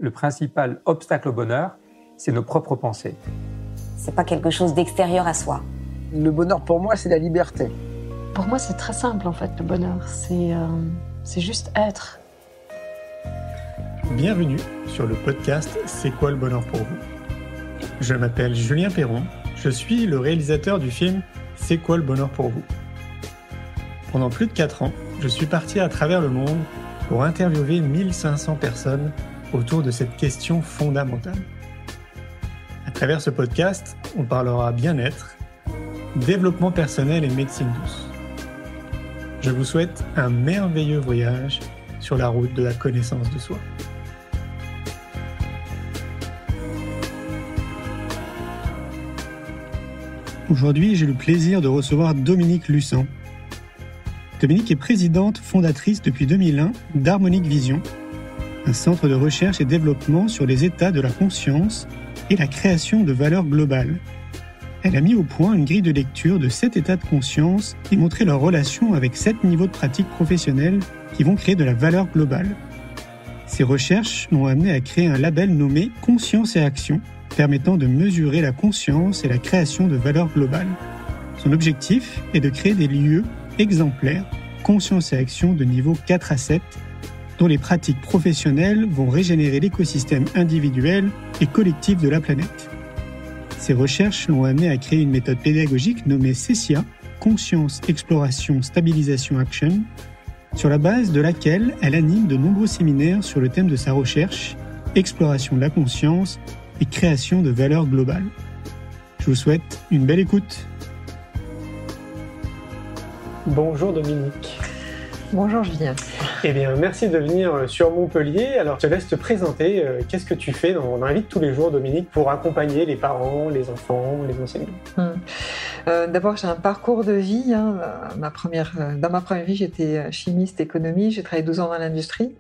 le principal obstacle au bonheur, c'est nos propres pensées. C'est pas quelque chose d'extérieur à soi. Le bonheur pour moi, c'est la liberté. Pour moi, c'est très simple en fait, le bonheur. C'est juste être. Bienvenue sur le podcast C'est quoi le bonheur pour vous ? Je m'appelle Julien Perron, je suis le réalisateur du film C'est quoi le bonheur pour vous ? Pendant plus de 4 ans, je suis parti à travers le monde pour interviewer 1500 personnes autour de cette question fondamentale. À travers ce podcast, on parlera bien-être, développement personnel et médecine douce. Je vous souhaite un merveilleux voyage sur la route de la connaissance de soi. Aujourd'hui, j'ai le plaisir de recevoir Dominique Lussan. Dominique est présidente fondatrice depuis 2001 d'Harmonic Vision, un centre de recherche et développement sur les états de la conscience et la création de valeurs globales. Elle a mis au point une grille de lecture de 7 états de conscience et montré leur relation avec 7 niveaux de pratique professionnelle qui vont créer de la valeur globale. Ces recherches l'ont amené à créer un label nommé Conscience et Action, permettant de mesurer la conscience et la création de valeurs globales. Son objectif est de créer des lieux exemplaires, conscience et action de niveau 4 à 7, dont les pratiques professionnelles vont régénérer l'écosystème individuel et collectif de la planète. Ces recherches l'ont amené à créer une méthode pédagogique nommée CESIA, Conscience, Exploration, Stabilisation, Action, sur la base de laquelle elle anime de nombreux séminaires sur le thème de sa recherche, exploration de la conscience et création de valeurs globales. Je vous souhaite une belle écoute. Bonjour Dominique. Bonjour Julien. Eh bien, merci de venir sur Montpellier. Alors, je te laisse te présenter. Qu'est-ce que tu fais dans la vie de tous les jours, Dominique, pour accompagner les parents, les enfants, les enseignants ? D'abord, j'ai un parcours de vie. Dans ma première vie, j'étais chimiste, économie. J'ai travaillé 12 ans dans l'industrie,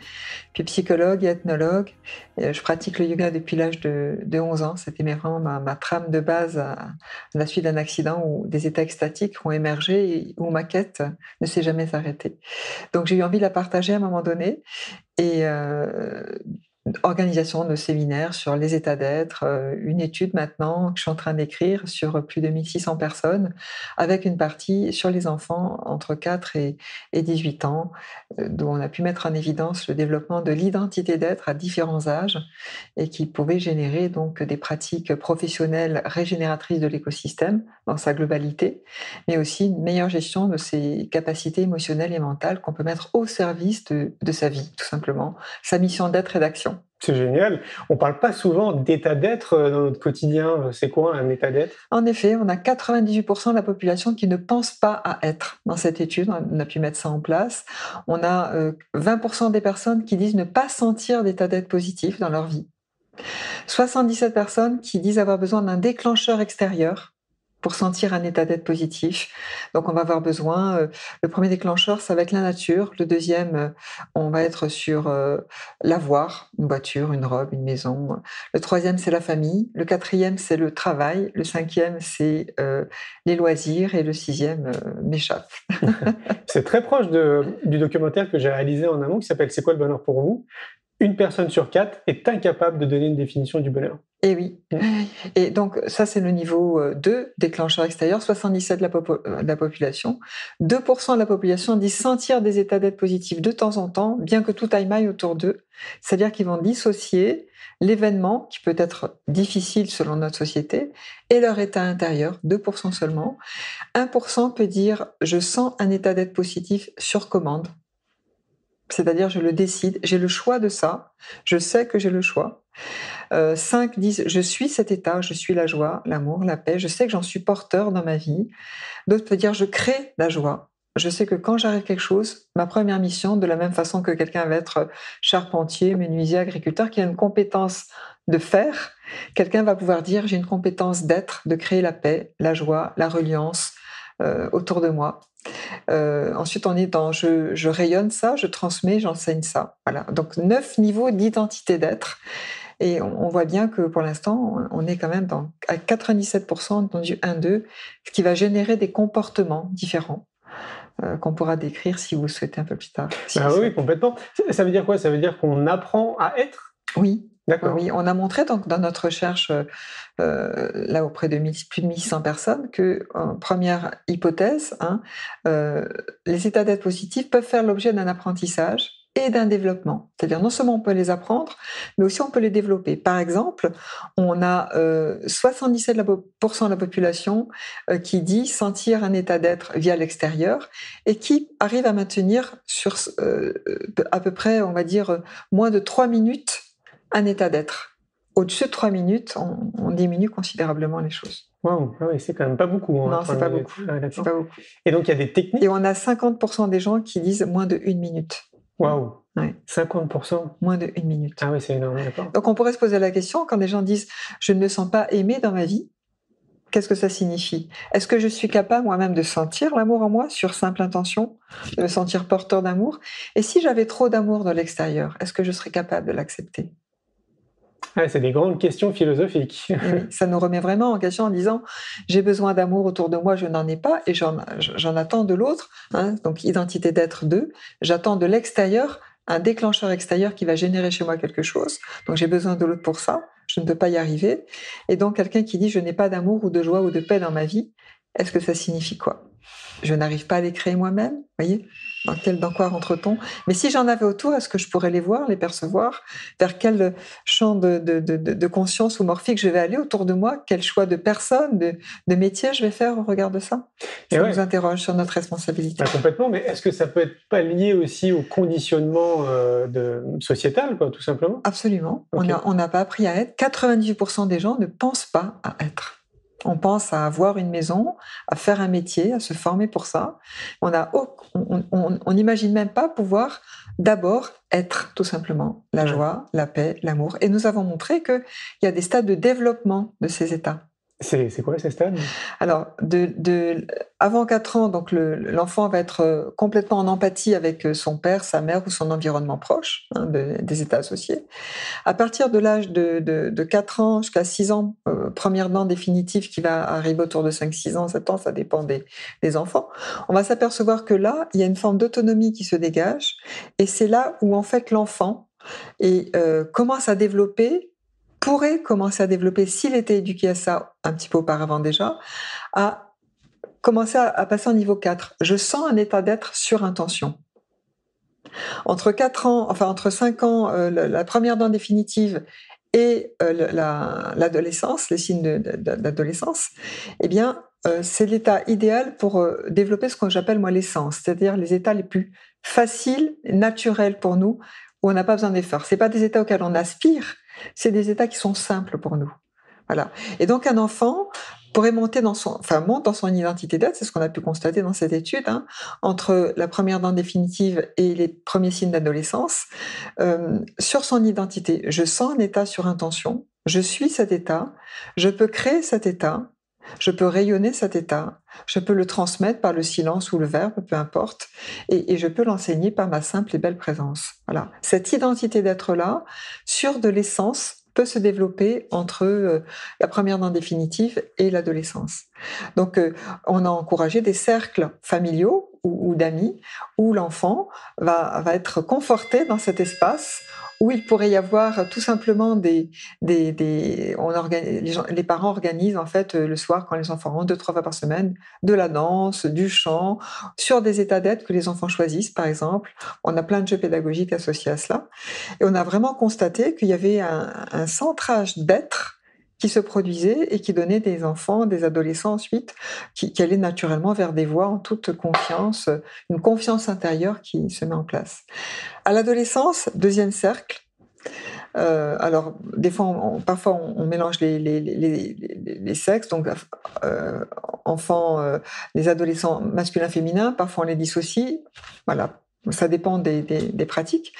puis psychologue et ethnologue. Et je pratique le yoga depuis l'âge de 11 ans. C'était vraiment ma trame de base à la suite d'un accident où des états extatiques ont émergé et où ma quête ne s'est jamais arrêtée. Donc, j'ai eu envie de la partager à un moment donné. Et organisation de séminaires sur les états d'être, une étude maintenant que je suis en train d'écrire sur plus de 1600 personnes, avec une partie sur les enfants entre 4 et 18 ans, dont on a pu mettre en évidence le développement de l'identité d'être à différents âges et qui pouvait générer donc des pratiques professionnelles régénératrices de l'écosystème dans sa globalité, mais aussi une meilleure gestion de ses capacités émotionnelles et mentales qu'on peut mettre au service de sa vie, tout simplement, sa mission d'être et d'action. C'est génial. On ne parle pas souvent d'état d'être dans notre quotidien. C'est quoi un état d'être ? En effet, on a 98% de la population qui ne pense pas à être. Dans cette étude, on a pu mettre ça en place. On a 20% des personnes qui disent ne pas sentir d'état d'être positif dans leur vie. 77 personnes qui disent avoir besoin d'un déclencheur extérieur pour sentir un état d'être positif. Donc, on va avoir besoin, le premier déclencheur, ça va être la nature. Le deuxième, on va être sur l'avoir, une voiture, une robe, une maison. Le troisième, c'est la famille. Le quatrième, c'est le travail. Le cinquième, c'est les loisirs. Et le sixième m'échappe. C'est très proche du documentaire que j'ai réalisé en amont qui s'appelle « C'est quoi le bonheur pour vous ?» Une personne sur 4 est incapable de donner une définition du bonheur. Et oui. Et donc, ça, c'est le niveau 2, déclencheur extérieur, 77% de la population. 2% de la population dit sentir des états d'être positifs de temps en temps, bien que tout aille mal autour d'eux. C'est-à-dire qu'ils vont dissocier l'événement, qui peut être difficile selon notre société, et leur état intérieur, 2% seulement. 1% peut dire « je sens un état d'être positif sur commande ». C'est-à-dire, je le décide, j'ai le choix de ça, je sais que j'ai le choix. 5 disent, je suis cet état, je suis la joie, l'amour, la paix, je sais que j'en suis porteur dans ma vie. D'autres peuvent dire, je crée la joie. Je sais que quand j'arrive quelque chose, ma première mission, de la même façon que quelqu'un va être charpentier, menuisier, agriculteur, qui a une compétence de faire, quelqu'un va pouvoir dire, j'ai une compétence d'être, de créer la paix, la joie, la reliance autour de moi. Ensuite, on est dans je rayonne ça, je transmets, j'enseigne ça. Voilà. Donc 9 niveaux d'identité d'être. Et on voit bien que pour l'instant, on est quand même à 97% dans du 1-2, ce qui va générer des comportements différents. Qu'on pourra décrire si vous le souhaitez un peu plus tard. Oui, complètement. Ça veut dire quoi ? Ça veut dire qu'on apprend à être ? Oui. D'accord. Oui, on a montré donc dans notre recherche, là auprès de plus de 1100 personnes, que première hypothèse, les états d'être positifs peuvent faire l'objet d'un apprentissage et d'un développement. C'est-à-dire non seulement on peut les apprendre, mais aussi on peut les développer. Par exemple, on a 77% de la population qui dit sentir un état d'être via l'extérieur et qui arrive à maintenir sur à peu près, on va dire, moins de 3 minutes un état d'être. Au-dessus de 3 minutes, on diminue considérablement les choses. Waouh, ah oui, c'est quand même pas beaucoup. Non, 3 c'est pas minutes. beaucoup. Ah, d'accord. C'est pas beaucoup. Et donc, il y a des techniques. Et on a 50% des gens qui disent moins de 1 minute. Waouh, Ouais. 50%. Moins de 1 minute. Ah oui, c'est énorme, d'accord. Donc on pourrait se poser la question, quand des gens disent « je ne me sens pas aimé dans ma vie », qu'est-ce que ça signifie? Est-ce que je suis capable moi-même de sentir l'amour en moi sur simple intention, de me sentir porteur d'amour? Et si j'avais trop d'amour de l'extérieur, est-ce que je serais capable de l'accepter? Ah, c'est des grandes questions philosophiques. Et oui, ça nous remet vraiment en question en disant j'ai besoin d'amour autour de moi, je n'en ai pas et j'en attends de l'autre. Donc identité d'être 2, j'attends de l'extérieur un déclencheur extérieur qui va générer chez moi quelque chose. Donc j'ai besoin de l'autre pour ça, je ne peux pas y arriver. Et donc quelqu'un qui dit je n'ai pas d'amour ou de joie ou de paix dans ma vie, est-ce que ça signifie quoi? Je n'arrive pas à les créer moi-même, voyez? Dans quoi rentre-t-on? Mais si j'en avais autour, est-ce que je pourrais les voir, les percevoir? Vers quel champ de conscience ou morphique je vais aller autour de moi? Quel choix de personne, de métier je vais faire au regard de ça? Ça nous interroge sur notre responsabilité. Complètement, mais est-ce que ça peut être pas lié aussi au conditionnement sociétal, quoi, tout simplement? Absolument. Okay. On n'a pas appris à être. 98% des gens ne pensent pas à être. On pense à avoir une maison, à faire un métier, à se former pour ça. On n'imagine même pas pouvoir d'abord être, tout simplement, la joie, la paix, l'amour. Et nous avons montré qu'il y a des stades de développement de ces états. C'est quoi ces stades? Alors, avant 4 ans, donc l'enfant va être complètement en empathie avec son père, sa mère ou son environnement proche, des états associés. À partir de l'âge de 4 ans jusqu'à 6 ans, première dent définitive qui va arriver autour de 5, 6 ans, 7 ans, ça dépend des enfants, on va s'apercevoir que là, il y a une forme d'autonomie qui se dégage, et c'est là où en fait l'enfant commence à développer, pourrait commencer à développer, s'il était éduqué à ça un petit peu auparavant déjà, à commencer à passer au niveau 4. Je sens un état d'être sur intention. Entre 5 ans, la première dent définitive et l'adolescence, les signes d'adolescence, eh bien, c'est l'état idéal pour développer ce que j'appelle moi l'essence, c'est-à-dire les états les plus faciles, naturels pour nous, où on n'a pas besoin d'effort. C'est pas des états auxquels on aspire, c'est des états qui sont simples pour nous. Voilà. Et donc un enfant pourrait monte dans son identité d'être, c'est ce qu'on a pu constater dans cette étude, entre la première dent définitive et les premiers signes d'adolescence, sur son identité. Je sens un état sur intention, je suis cet état, je peux créer cet état, je peux rayonner cet état, je peux le transmettre par le silence ou le verbe, peu importe, et je peux l'enseigner par ma simple et belle présence. Voilà. Cette identité d'être-là, sur de l'essence, peut se développer entre la première dent définitive et l'adolescence. Donc, on a encouragé des cercles familiaux ou d'amis où l'enfant va être conforté dans cet espace où il pourrait y avoir tout simplement les parents organisent en fait le soir quand les enfants rentrent 2-3 fois par semaine de la danse, du chant, sur des états d'être que les enfants choisissent par exemple. On a plein de jeux pédagogiques associés à cela et on a vraiment constaté qu'il y avait un centrage d'être qui se produisait et qui donnait des enfants, des adolescents ensuite, qui allaient naturellement vers des voies en toute confiance, une confiance intérieure qui se met en place. À l'adolescence, deuxième cercle, alors des fois, parfois on mélange les sexes, donc enfants, les adolescents masculins-féminins, parfois on les dissocie, voilà, ça dépend des pratiques.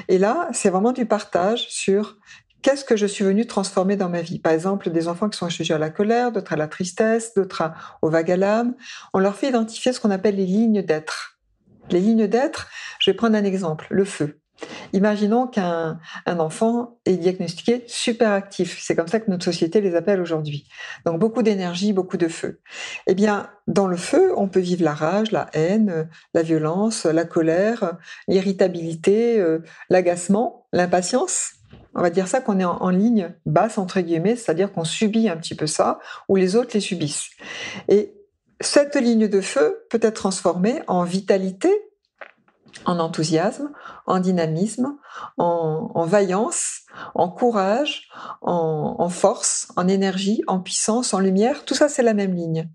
Et là, c'est vraiment du partage sur qu'est-ce que je suis venue transformer dans ma vie? Par exemple, des enfants qui sont sujets à la colère, d'autres à la tristesse, d'autres au vague à l'âme. On leur fait identifier ce qu'on appelle les lignes d'être. Les lignes d'être, je vais prendre un exemple, le feu. Imaginons qu'un enfant est diagnostiqué superactif. C'est comme ça que notre société les appelle aujourd'hui. Donc beaucoup d'énergie, beaucoup de feu. Eh bien, dans le feu, on peut vivre la rage, la haine, la violence, la colère, l'irritabilité, l'agacement, l'impatience. on va dire ça qu'on est en ligne basse, entre guillemets, c'est-à-dire qu'on subit un petit peu ça, ou les autres les subissent. Et cette ligne de feu peut être transformée en vitalité, en enthousiasme, en dynamisme, en vaillance, en courage, en force, en énergie, en puissance, en lumière. Tout ça, c'est la même ligne.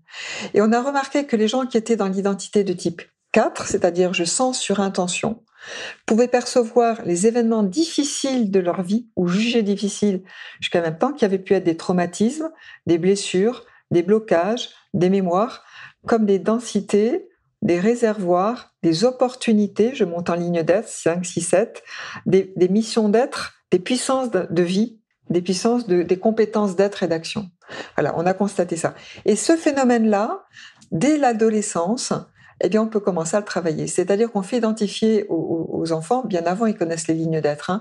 Et on a remarqué que les gens qui étaient dans l'identité de type 4, c'est-à-dire je sens sur intention, pouvaient percevoir les événements difficiles de leur vie ou jugés difficiles jusqu'à même temps, qui avaient pu être des traumatismes, des blessures, des blocages, des mémoires, comme des densités, des réservoirs, des opportunités, je monte en ligne d'être, 5, 6, 7, des missions d'être, des puissances de vie, des puissances des compétences d'être et d'action. Voilà, on a constaté ça. Et ce phénomène-là, dès l'adolescence, eh bien, on peut commencer à le travailler. C'est-à-dire qu'on fait identifier aux enfants, bien avant, ils connaissent les lignes d'être,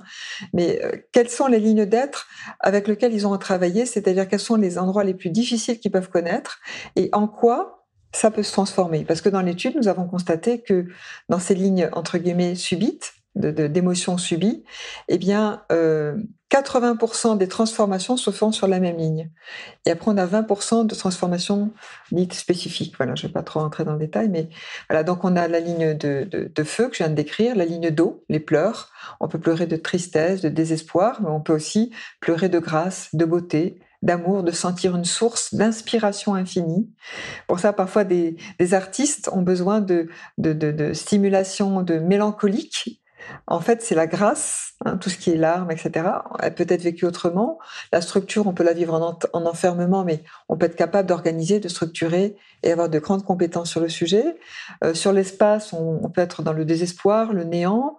mais quelles sont les lignes d'être avec lesquelles ils ont à travailler, c'est-à-dire quels sont les endroits les plus difficiles qu'ils peuvent connaître et en quoi ça peut se transformer. Parce que dans l'étude, nous avons constaté que dans ces lignes, entre guillemets, subites, d'émotions subies, eh bien, 80% des transformations se font sur la même ligne. Et après, on a 20% de transformations dites spécifiques. Voilà, je ne vais pas trop rentrer dans le détail, mais voilà. Donc, on a la ligne de feu que je viens de décrire, la ligne d'eau, les pleurs. On peut pleurer de tristesse, de désespoir, mais on peut aussi pleurer de grâce, de beauté, d'amour, de sentir une source d'inspiration infinie. Pour ça, parfois, des artistes ont besoin de stimulation de mélancolique. En fait, c'est la grâce, tout ce qui est larmes, etc. Elle peut être vécue autrement. La structure, on peut la vivre en enfermement, mais on peut être capable d'organiser, de structurer et avoir de grandes compétences sur le sujet. Sur l'espace, on peut être dans le désespoir, le néant,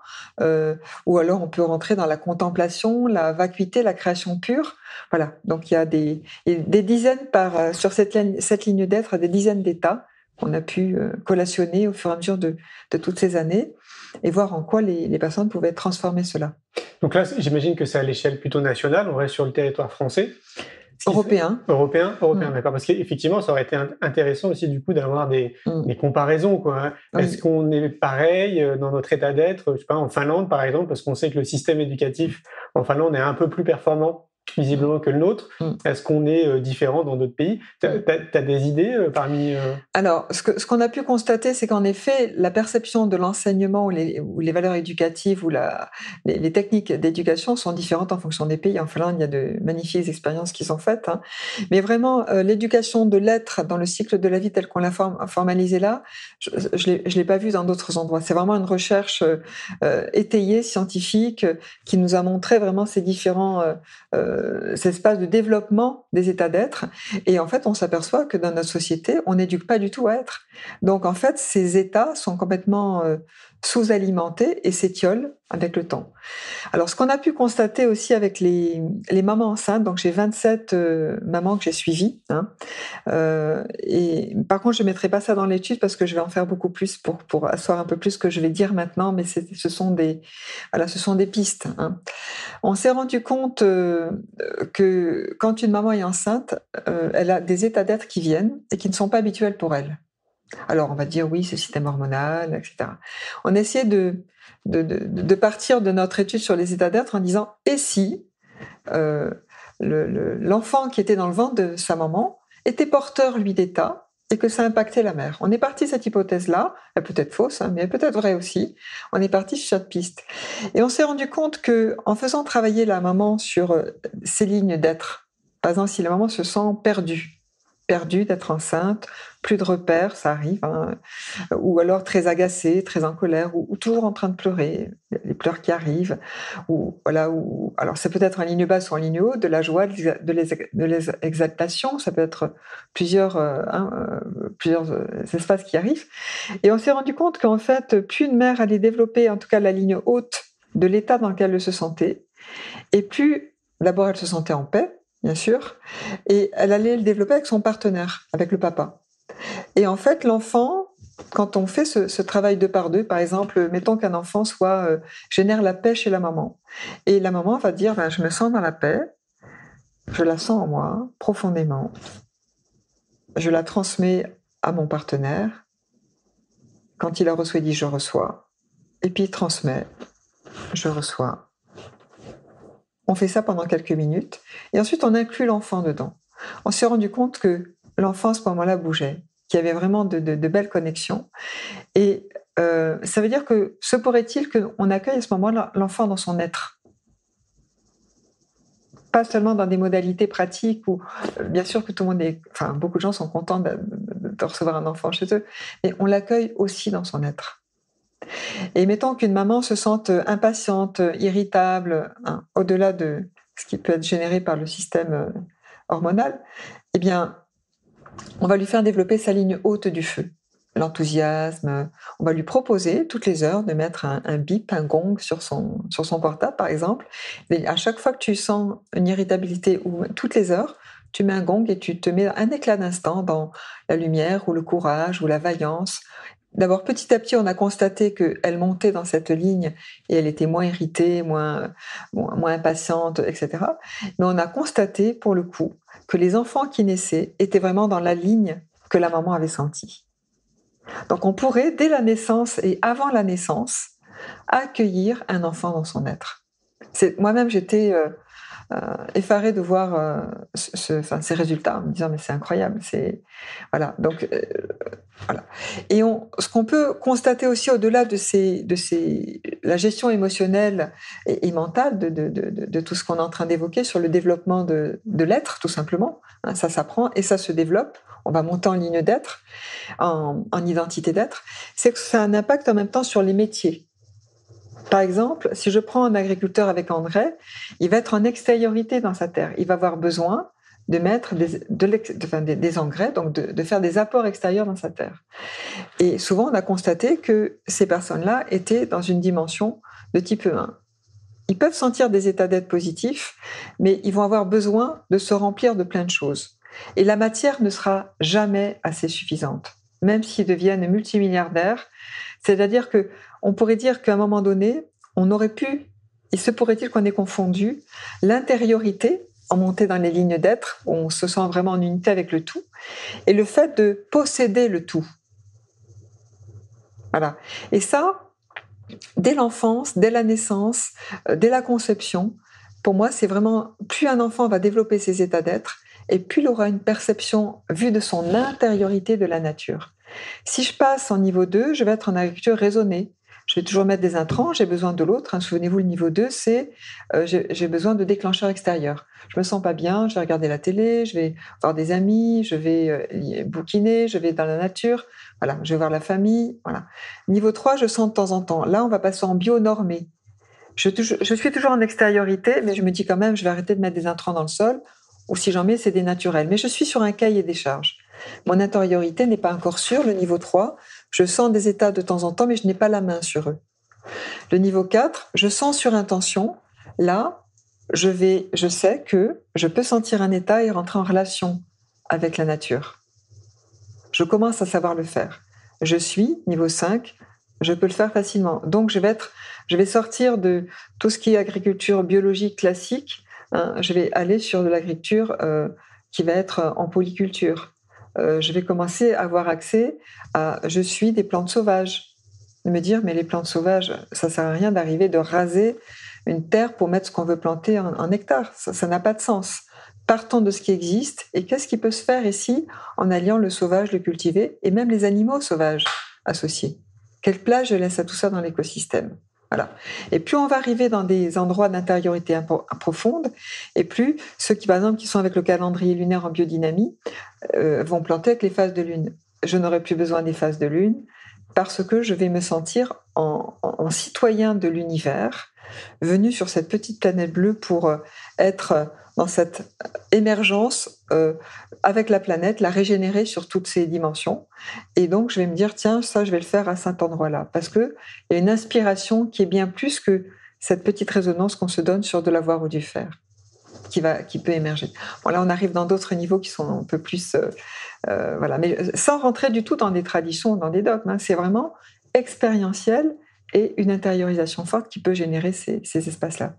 ou alors on peut rentrer dans la contemplation, la vacuité, la création pure. Voilà. Donc il y a des dizaines sur cette ligne d'être, des dizaines d'états qu'on a pu collationner au fur et à mesure de toutes ces années et voir en quoi les personnes pouvaient transformer cela. Donc là, j'imagine que c'est à l'échelle plutôt nationale, on reste sur le territoire français. Européen, d'accord. Parce qu'effectivement, ça aurait été intéressant aussi du coup d'avoir des comparaisons, quoi. Oui. Est-ce qu'on est pareil dans notre état d'être, je sais pas, en Finlande par exemple, parce qu'on sait que le système éducatif en Finlande est un peu plus performant visiblement que le nôtre. Est-ce qu'on est différent dans d'autres pays? T'as des idées parmi... Alors, ce qu'on a pu constater, c'est qu'en effet, la perception de l'enseignement ou les valeurs éducatives ou les techniques d'éducation sont différentes en fonction des pays. En Finlande, il y a de magnifiques expériences qui sont faites. Mais vraiment, l'éducation de l'être dans le cycle de la vie tel qu'on l'a formalisé là, je l'ai pas vu dans d'autres endroits. C'est vraiment une recherche étayée, scientifique, qui nous a montré vraiment ces différents cet espace de développement des états d'être. Et en fait, on s'aperçoit que dans notre société, on n'éduque pas du tout à être. Donc, en fait, ces états sont complètement sous-alimentés et s'étiolent avec le temps. Alors, ce qu'on a pu constater aussi avec les mamans enceintes, donc j'ai 27 mamans que j'ai suivies, et par contre, je ne mettrai pas ça dans l'étude parce que je vais en faire beaucoup plus pour asseoir un peu plus ce que je vais dire maintenant, mais ce sont des pistes. On s'est rendu compte que quand une maman est enceinte, elle a des états d'être qui viennent et qui ne sont pas habituels pour elle. Alors, on va dire oui, c'est le système hormonal, etc. On a essayé de partir de notre étude sur les états d'être en disant « et si l'enfant qui était dans le ventre de sa maman était porteur, lui, d'état et que ça impactait la mère ?» On est parti de cette hypothèse-là, elle peut être fausse, mais elle peut être vraie aussi. On est parti sur cette piste. Et on s'est rendu compte que en faisant travailler la maman sur ces lignes d'être, par exemple, si la maman se sent perdue d'être enceinte, plus de repères, ça arrive, ou alors très agacée, très en colère, ou toujours en train de pleurer, les pleurs qui arrivent, alors ça peut être en ligne basse ou en ligne haute, de la joie, de l'exaltation, ça peut être plusieurs espaces qui arrivent. Et on s'est rendu compte qu'en fait, plus une mère allait développer, en tout cas la ligne haute de l'état dans lequel elle se sentait, et plus d'abord elle se sentait en paix, bien sûr, et elle allait le développer avec son partenaire, avec le papa. Et en fait, l'enfant, quand on fait ce travail 2 par 2, par exemple, mettons qu'un enfant génère la paix chez la maman, et la maman va dire je me sens dans la paix, je la sens en moi, profondément, je la transmets à mon partenaire, quand il la reçoit, il dit « je reçois », et puis il transmet « je reçois ». On fait ça pendant quelques minutes. Et ensuite, on inclut l'enfant dedans. On s'est rendu compte que l'enfant, à ce moment-là, bougeait, qu'il y avait vraiment de belles connexions. Et ça veut dire que se pourrait-il qu'on accueille à ce moment-là l'enfant dans son être. Pas seulement dans des modalités pratiques où, bien sûr que tout le monde beaucoup de gens sont contents de recevoir un enfant chez eux, mais on l'accueille aussi dans son être. Et mettons qu'une maman se sente impatiente, irritable, au-delà de ce qui peut être généré par le système hormonal, eh bien, on va lui faire développer sa ligne haute du feu. L'enthousiasme, on va lui proposer toutes les heures de mettre un bip, un gong sur son portable par exemple. Et à chaque fois que tu sens une irritabilité ou toutes les heures, tu mets un gong et tu te mets un éclat d'instant dans la lumière ou le courage ou la vaillance. D'abord, petit à petit, on a constaté qu'elle montait dans cette ligne et elle était moins irritée, moins impatiente, etc. Mais on a constaté, pour le coup, que les enfants qui naissaient étaient vraiment dans la ligne que la maman avait sentie. Donc, on pourrait, dès la naissance et avant la naissance, accueillir un enfant dans son être. Moi-même, j'étais effarée de voir ces résultats, en me disant mais c'est incroyable. Voilà. Donc, voilà. Et ce qu'on peut constater aussi au-delà de la gestion émotionnelle et mentale de tout ce qu'on est en train d'évoquer sur le développement de l'être, tout simplement, ça s'apprend et ça se développe. On va monter en ligne d'être, en identité d'être, c'est que ça a un impact en même temps sur les métiers. Par exemple, si je prends un agriculteur avec André, il va être en extériorité dans sa terre. Il va avoir besoin de mettre des engrais, donc de faire des apports extérieurs dans sa terre. Et souvent, on a constaté que ces personnes-là étaient dans une dimension de type 1. Ils peuvent sentir des états d'être positifs, mais ils vont avoir besoin de se remplir de plein de choses. Et la matière ne sera jamais assez suffisante, même s'ils deviennent multimilliardaires. C'est-à-dire qu'on pourrait dire qu'à un moment donné, il se pourrait-il qu'on ait confondu l'intériorité, en montée dans les lignes d'être, où on se sent vraiment en unité avec le tout, et le fait de posséder le tout. Voilà. Et ça, dès l'enfance, dès la naissance, dès la conception, pour moi, c'est vraiment, plus un enfant va développer ses états d'être, et plus il aura une perception vue de son intériorité de la nature. Si je passe en niveau 2, je vais être en agriculture raisonnée. Je vais toujours mettre des intrants, j'ai besoin de l'autre. Souvenez-vous, le niveau 2, c'est j'ai besoin de déclencheurs extérieurs. Je me sens pas bien, je vais regarder la télé, je vais voir des amis, je vais bouquiner, je vais dans la nature, voilà, je vais voir la famille. Voilà. Niveau 3, je sens de temps en temps. Là, on va passer en bio-normé. Je suis toujours en extériorité, mais je me dis quand même, je vais arrêter de mettre des intrants dans le sol, ou si j'en mets, c'est des naturels. Mais je suis sur un cahier des charges. Mon intériorité n'est pas encore sûre, le niveau 3. Je sens des états de temps en temps, mais je n'ai pas la main sur eux. Le niveau 4, je sens sur intention. Là, je sais que je peux sentir un état et rentrer en relation avec la nature. Je commence à savoir le faire. Je suis, niveau 5, je peux le faire facilement. Donc, je vais sortir de tout ce qui est agriculture biologique classique. Je vais aller sur de l'agriculture qui va être en polyculture. Je vais commencer à avoir accès à je suis des plantes sauvages. De me dire, mais les plantes sauvages, ça sert à rien d'arriver de raser une terre pour mettre ce qu'on veut planter en hectares. Ça n'a pas de sens. Partons de ce qui existe et qu'est-ce qui peut se faire ici en alliant le sauvage, le cultivé et même les animaux sauvages associés. Quelle place je laisse à tout ça dans l'écosystème? Voilà. Et plus on va arriver dans des endroits d'intériorité profonde, et plus ceux qui, par exemple, qui sont avec le calendrier lunaire en biodynamie, vont planter avec les phases de lune. Je n'aurai plus besoin des phases de lune parce que je vais me sentir en citoyen de l'univers, venu sur cette petite planète bleue pour être dans cette émergence avec la planète, la régénérer sur toutes ses dimensions. Et donc, je vais me dire, tiens, ça, je vais le faire à cet endroit-là. Parce qu'il y a une inspiration qui est bien plus que cette petite résonance qu'on se donne sur de l'avoir ou du faire, qui peut émerger. Bon, là, on arrive dans d'autres niveaux qui sont un peu plus... voilà. Mais sans rentrer du tout dans des traditions, dans des dogmes. C'est vraiment expérientiel et une intériorisation forte qui peut générer ces espaces-là.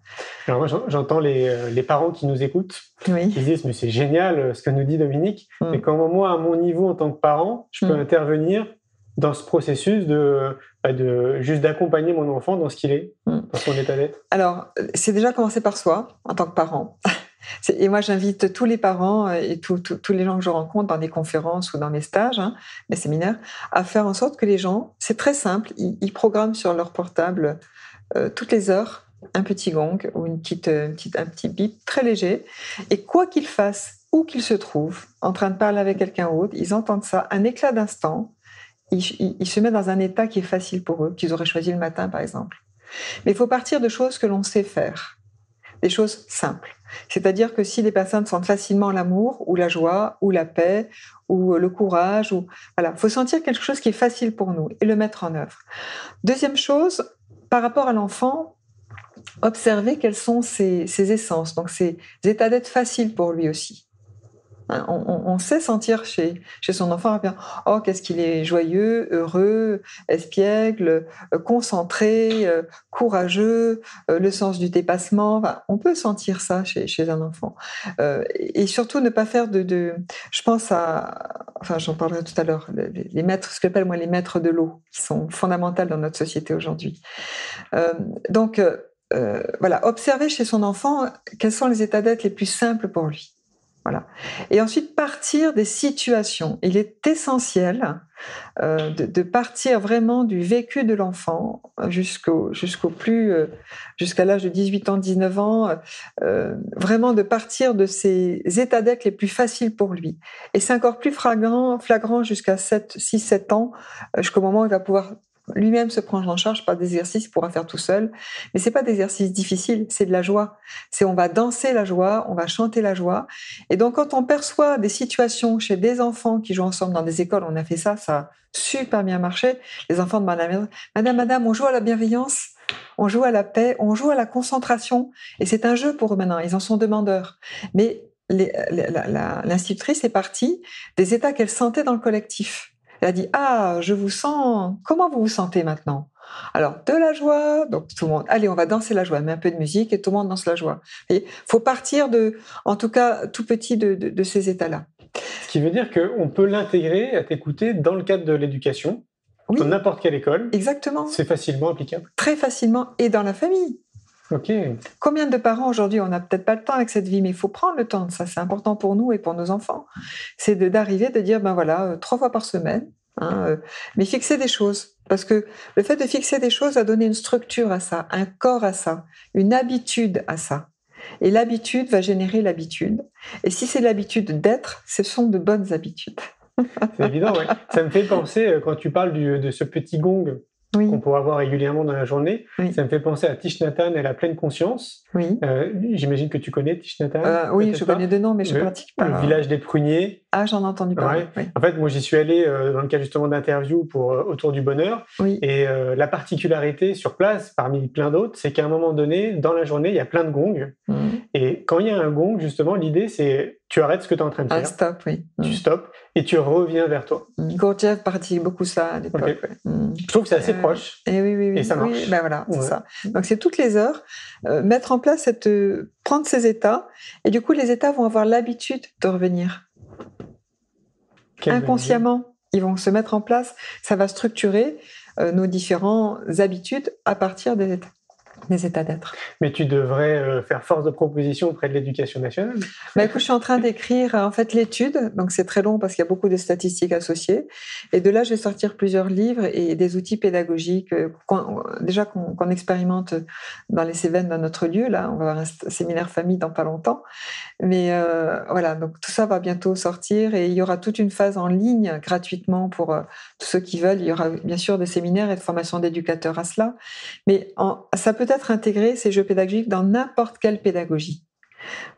Alors moi, j'entends les parents qui nous écoutent, oui. qui disent « mais c'est génial ce que nous dit Dominique », mais quand moi, à mon niveau en tant que parent, je peux intervenir dans ce processus de juste d'accompagner mon enfant dans ce qu'il est, dans son état d'être? Alors, c'est déjà commencer par soi, en tant que parent. Et moi, j'invite tous les parents et tous les gens que je rencontre dans des conférences ou dans mes stages, mes séminaires, à faire en sorte que les gens, c'est très simple, ils programment sur leur portable toutes les heures un petit gong ou un petit bip très léger. Et quoi qu'ils fassent, où qu'ils se trouvent, en train de parler avec quelqu'un d'autre, ils entendent ça, un éclat d'instant, ils se mettent dans un état qui est facile pour eux, qu'ils auraient choisi le matin, par exemple. Mais il faut partir de choses que l'on sait faire, des choses simples. C'est-à-dire que si les personnes sentent facilement l'amour, ou la joie, ou la paix, ou le courage, voilà, faut sentir quelque chose qui est facile pour nous et le mettre en œuvre. Deuxième chose, par rapport à l'enfant, observer quelles sont ses essences, donc ses états d'être faciles pour lui aussi. On sait sentir chez son enfant, bien, oh, qu'est-ce qu'il est joyeux, heureux, espiègle, concentré, courageux, le sens du dépassement. Enfin, on peut sentir ça chez un enfant. Et surtout, ne pas faire je pense j'en parlerai tout à l'heure, les maîtres, ce que j'appelle moi les maîtres de l'eau, qui sont fondamentales dans notre société aujourd'hui. Voilà, observer chez son enfant quels sont les états d'être les plus simples pour lui. Voilà. Et ensuite, partir des situations. Il est essentiel de partir vraiment du vécu de l'enfant jusqu'à l'âge de 18 ans, 19 ans, vraiment de partir de ces états d'être les plus faciles pour lui. Et c'est encore plus flagrant jusqu'à 6, 7 ans, jusqu'au moment où il va pouvoir lui-même se prendre en charge par des exercices qu'il pourra faire tout seul. Mais c'est pas d'exercices difficiles, c'est de la joie. On va danser la joie, on va chanter la joie. Et donc, quand on perçoit des situations chez des enfants qui jouent ensemble dans des écoles, on a fait ça a super bien marché. Les enfants demandent à la mère, madame, on joue à la bienveillance, on joue à la paix, on joue à la concentration. Et c'est un jeu pour eux maintenant, ils en sont demandeurs. Mais l'institutrice est partie des états qu'elle sentait dans le collectif. Elle a dit « Ah, je vous sens... Comment vous vous sentez maintenant ?» Alors, de la joie, donc tout le monde... Allez, on va danser la joie, mais un peu de musique et tout le monde danse la joie. Il faut partir en tout cas, tout petit de ces états-là. Ce qui veut dire qu'on peut l'intégrer, à t'écouter, dans le cadre de l'éducation, dans n'importe quelle école. Exactement. C'est facilement applicable. Très facilement, et dans la famille. Ok. Combien de parents aujourd'hui, on n'a peut-être pas le temps avec cette vie, mais il faut prendre le temps de ça, c'est important pour nous et pour nos enfants. C'est d'arriver, de dire, 3 fois par semaine, mais fixer des choses. Parce que le fait de fixer des choses va donner une structure à ça, un corps à ça, une habitude à ça. Et l'habitude va générer l'habitude. Et si c'est l'habitude d'être, ce sont de bonnes habitudes. C'est évident, oui. Ça me fait penser, quand tu parles de ce petit gong, qu'on pourra avoir régulièrement dans la journée. Ça me fait penser à Thich Nhat Hanh et la pleine conscience. J'imagine que tu connais Thich Nhat Hanh. Oui, je connais de nom, mais je ne pratique pas. Le village des pruniers. Ah, j'en ai entendu parler. Ouais. En fait, moi, j'y suis allé dans le cadre justement d'interviews autour du bonheur. Et la particularité sur place, parmi plein d'autres, c'est qu'à un moment donné, dans la journée, il y a plein de gongs. Et quand il y a un gong, justement, l'idée, c'est tu arrêtes ce que tu es en train de faire. Stop, oui. Tu stops et tu reviens vers toi. Gurdjieff pratique beaucoup ça à l'époque. Okay. Je trouve que c'est assez proche. Et oui. Et ça marche. Oui, voilà, c'est ça. Donc, c'est toutes les heures, mettre en place prendre ces états, et du coup, les états vont avoir l'habitude de revenir. Inconsciemment, ils vont se mettre en place. Ça va structurer nos différentes habitudes à partir des états d'être. Mais tu devrais faire force de proposition auprès de l'Éducation nationale. Écoute, je suis en train d'écrire en fait l'étude, donc c'est très long parce qu'il y a beaucoup de statistiques associées. Et de là, je vais sortir plusieurs livres et des outils pédagogiques qu'on expérimente dans les Cévennes, dans notre lieu. Là, on va avoir un séminaire famille dans pas longtemps. Mais voilà, donc tout ça va bientôt sortir et il y aura toute une phase en ligne gratuitement pour tous ceux qui veulent. Il y aura bien sûr des séminaires et de formation d'éducateurs à cela. Mais ça peut être intégré, ces jeux pédagogiques, dans n'importe quelle pédagogie.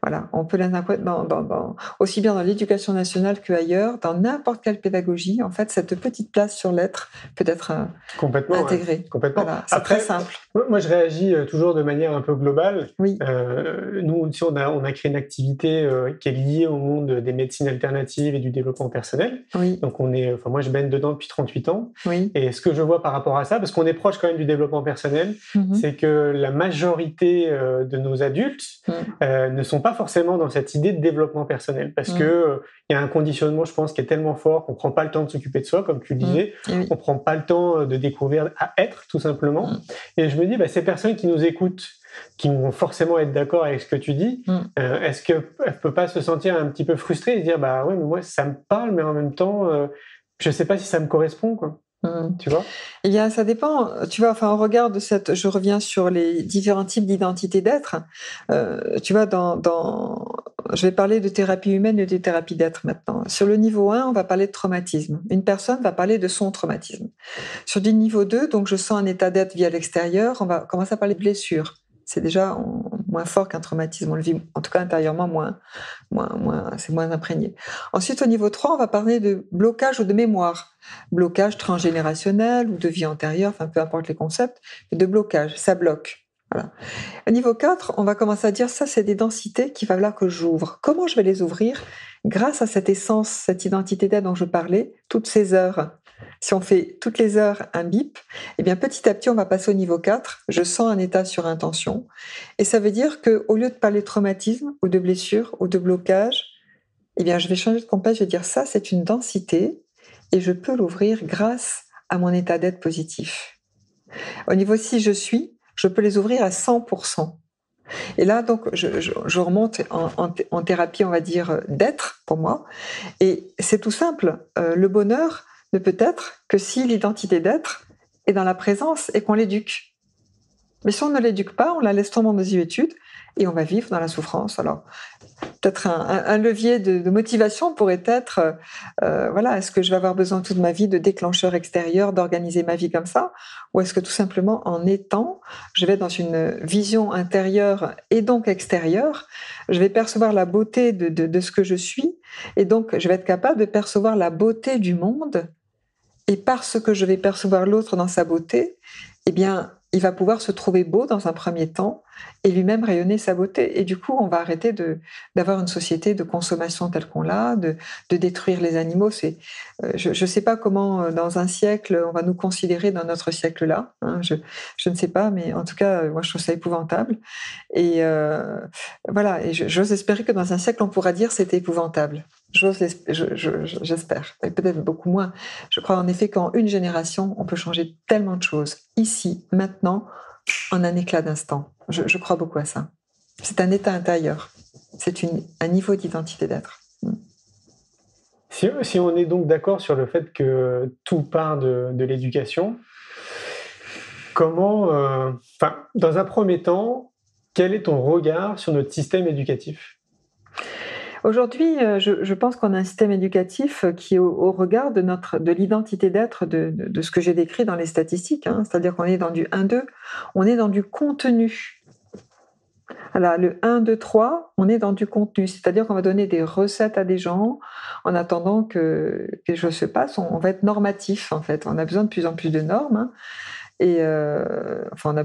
Voilà, on peut les intégrer aussi bien dans l'éducation nationale qu'ailleurs, dans n'importe quelle pédagogie. En fait, cette petite place sur l'être peut être intégrée. Ouais, complètement. Voilà, c'est très simple. Moi, je réagis toujours de manière un peu globale. Oui. Nous, ici, on a créé une activité qui est liée au monde des médecines alternatives et du développement personnel. Oui. Donc, moi, je baigne dedans depuis 38 ans. Oui. Et ce que je vois par rapport à ça, parce qu'on est proche quand même du développement personnel, c'est que la majorité de nos adultes ne sont pas forcément dans cette idée de développement personnel, parce que il y a un conditionnement, je pense, qui est tellement fort qu'on prend pas le temps de s'occuper de soi, comme tu le disais, on prend pas le temps de découvrir à être, tout simplement. Et je me dis, ces personnes qui nous écoutent, qui vont forcément être d'accord avec ce que tu dis, est-ce qu'elles ne peuvent pas se sentir un petit peu frustrées et se dire, ouais, mais moi, ça me parle, mais en même temps, je ne sais pas si ça me correspond, quoi. Tu vois ? Eh bien, ça dépend. Tu vois, au regard de cette, je reviens sur les différents types d'identité d'être. Tu vois, je vais parler de thérapie humaine et de thérapie d'être maintenant. Sur le niveau 1, on va parler de traumatisme. Une personne va parler de son traumatisme. Sur du niveau 2, donc je sens un état d'être via l'extérieur, on va commencer à parler de blessure. C'est déjà moins fort qu'un traumatisme, on le vit en tout cas intérieurement c'est moins imprégné. Ensuite, au niveau 3, on va parler de blocage ou de mémoire. Blocage transgénérationnel ou de vie antérieure, peu importe les concepts, mais de blocage, ça bloque. Voilà. Au niveau 4, on va commencer à dire ça, c'est des densités qu'il va falloir que j'ouvre. Comment je vais les ouvrir ? Grâce à cette essence, cette identité d'être dont je parlais, toutes ces heures. Si on fait toutes les heures un bip, eh bien petit à petit, on va passer au niveau 4. Je sens un état sur intention. Et ça veut dire qu'au lieu de parler de traumatisme ou de blessure ou de blocage, eh bien je vais changer de compagnie, je vais dire ça, c'est une densité et je peux l'ouvrir grâce à mon état d'être positif. Au niveau 6, je peux les ouvrir à 100%. Et là, donc, je remonte en thérapie, on va dire, d'être, pour moi. Et c'est tout simple. Le bonheur ne peut être que si l'identité d'être est dans la présence et qu'on l'éduque. Mais si on ne l'éduque pas, on la laisse tomber en désuétude et on va vivre dans la souffrance. Alors, peut-être un levier de motivation pourrait être, est-ce que je vais avoir besoin toute ma vie de déclencheurs extérieurs, d'organiser ma vie comme ça ? Ou est-ce que tout simplement, en étant, je vais dans une vision intérieure et donc extérieure, je vais percevoir la beauté de ce que je suis et donc je vais être capable de percevoir la beauté du monde. Et parce que je vais percevoir l'autre dans sa beauté, eh bien, il va pouvoir se trouver beau dans un premier temps et lui-même rayonner sa beauté. Et du coup, on va arrêter d'avoir une société de consommation telle qu'on l'a, de détruire les animaux. Je ne sais pas comment, dans un siècle, on va nous considérer dans notre siècle-là. Je ne sais pas, mais en tout cas, moi, je trouve ça épouvantable. Et et j'ose espérer que dans un siècle, on pourra dire c'est épouvantable. J'espère, et peut-être beaucoup moins. Je crois en effet qu'en une génération, on peut changer tellement de choses, ici, maintenant, en un éclat d'instant. Je crois beaucoup à ça. C'est un état intérieur, c'est un niveau d'identité d'être. Si on est donc d'accord sur le fait que tout part de l'éducation, comment, dans un premier temps, quel est ton regard sur notre système éducatif ? Aujourd'hui, je pense qu'on a un système éducatif qui est au regard de l'identité d'être de ce que j'ai décrit dans les statistiques. C'est-à-dire qu'on est dans du 1-2, on est dans du contenu. Alors, le 1, 2, 3, on est dans du contenu. C'est-à-dire qu'on va donner des recettes à des gens en attendant que quelque chose se passe. On va être normatif, en fait. On a besoin de plus en plus de normes. Et on n'a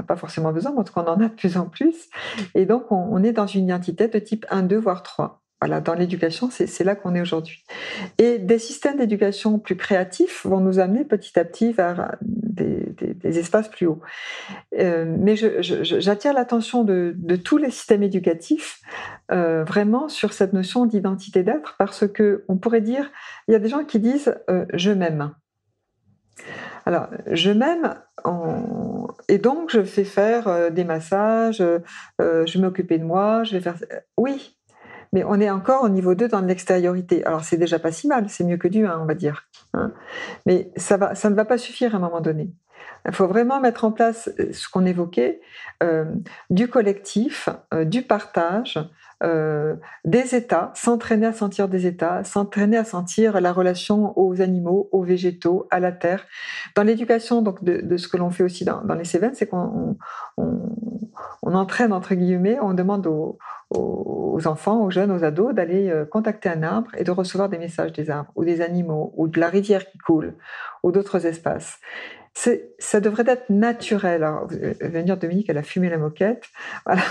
pas forcément besoin, mais en tout cas, on en a de plus en plus. Et donc, on est dans une identité de type 1, 2, voire 3. Voilà, dans l'éducation, c'est là qu'on est aujourd'hui. Et des systèmes d'éducation plus créatifs vont nous amener petit à petit vers des espaces plus hauts. Mais j'attire l'attention de tous les systèmes éducatifs vraiment sur cette notion d'identité d'être, parce que on pourrait dire, il y a des gens qui disent « je m'aime ». Alors, je m'aime, et donc je fais faire des massages, je vais m'occuper de moi, je vais faire... Oui, mais on est encore au niveau 2 dans l'extériorité. Alors, c'est déjà pas si mal, c'est mieux que du 1, on va dire. Mais ça ne va pas suffire à un moment donné. Il faut vraiment mettre en place ce qu'on évoquait, du collectif, du partage, des états, s'entraîner à sentir des états, s'entraîner à sentir la relation aux animaux, aux végétaux, à la terre. Dans l'éducation, donc de ce que l'on fait aussi dans les Cévennes, c'est qu'on entraîne, entre guillemets, on demande aux enfants, aux jeunes, aux ados d'aller contacter un arbre et de recevoir des messages des arbres, ou des animaux, ou de la rivière qui coule, ou d'autres espaces. Ça devrait être naturel. Alors, venir Dominique, elle a fumé la moquette, voilà.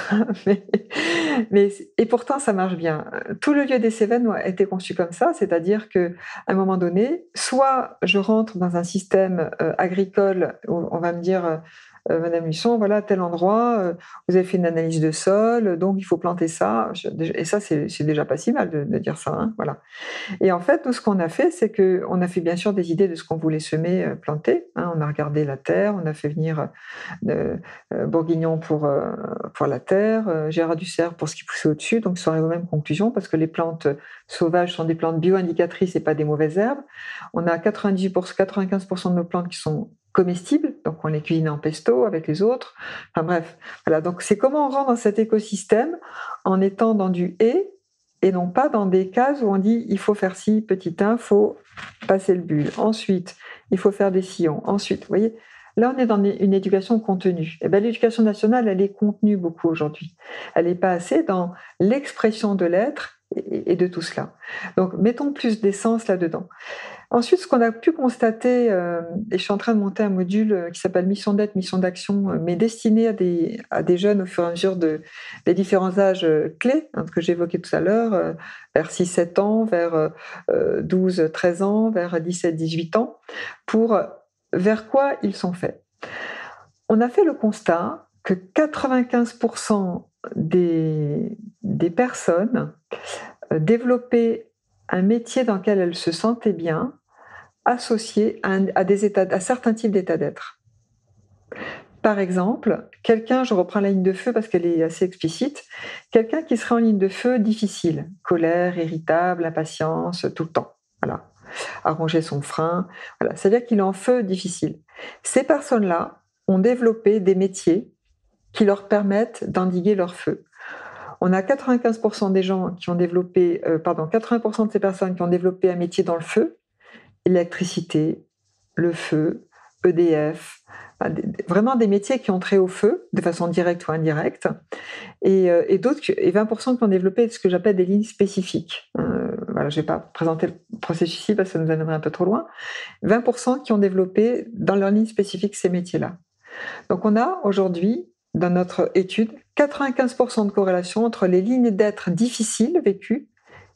Et pourtant, ça marche bien. Tout le lieu des Cévennes a été conçu comme ça, c'est-à-dire qu'à un moment donné, soit je rentre dans un système agricole où on va me dire Madame Luçon, voilà, tel endroit, vous avez fait une analyse de sol, donc il faut planter ça. Et ça, c'est déjà pas si mal de dire ça, hein, voilà. Et en fait, nous, ce qu'on a fait, c'est qu'on a fait bien sûr des idées de ce qu'on voulait semer, planter. Hein. On a regardé la terre, on a fait venir Bourguignon pour la terre, Gérard Dussert pour ce qui poussait au-dessus, donc ils sont arrivés aux mêmes conclusions, parce que les plantes sauvages sont des plantes bio-indicatrices et pas des mauvaises herbes. On a 95% de nos plantes qui sont comestibles, donc on les cuisine en pesto avec les autres. Enfin bref, voilà. Donc c'est comment on rentre dans cet écosystème en étant dans du et non pas dans des cases où on dit il faut faire ci, petit 1, il faut passer le bulle. Ensuite, il faut faire des sillons. Ensuite, vous voyez, là on est dans une éducation contenue. Et bien l'éducation nationale, elle est contenue beaucoup aujourd'hui. Elle n'est pas assez dans l'expression de l'être et de tout cela. Donc mettons plus d'essence là-dedans. Ensuite, ce qu'on a pu constater, et je suis en train de monter un module qui s'appelle Mission d'être, mission d'action, mais destiné à des jeunes au fur et à mesure des différents âges clés, hein, que j'évoquais tout à l'heure, vers 6-7 ans, vers 12-13 ans, vers 17-18 ans, vers quoi ils sont faits. On a fait le constat que 95% des personnes développaient un métier dans lequel elles se sentaient bien, associé à certains types d'états d'être. Par exemple, je reprends la ligne de feu parce qu'elle est assez explicite, quelqu'un qui serait en ligne de feu difficile, colère, irritable, impatience, tout le temps, voilà, arranger son frein, voilà, c'est-à-dire qu'il est en feu difficile. Ces personnes-là ont développé des métiers qui leur permettent d'endiguer leur feu. On a 95% des gens qui ont développé, 80% de ces personnes qui ont développé un métier dans le feu, l'électricité, le feu, EDF, vraiment des métiers qui ont trait au feu, de façon directe ou indirecte, et 20% qui ont développé ce que j'appelle des lignes spécifiques. Voilà, je ne vais pas présenter le processus ici parce que ça nous amènerait un peu trop loin. 20% qui ont développé dans leur ligne spécifique ces métiers-là. Donc on a aujourd'hui, dans notre étude, 95% de corrélation entre les lignes d'être difficiles vécues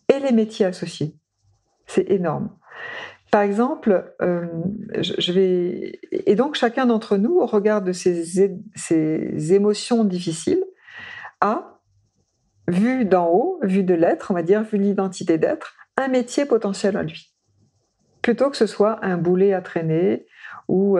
et les métiers associés. C'est énorme. Par exemple, et donc chacun d'entre nous, au regard de ces émotions difficiles, a, vu d'en haut, vu de l'être, on va dire, vu l'identité d'être, un métier potentiel à lui. Plutôt que ce soit un boulet à traîner ou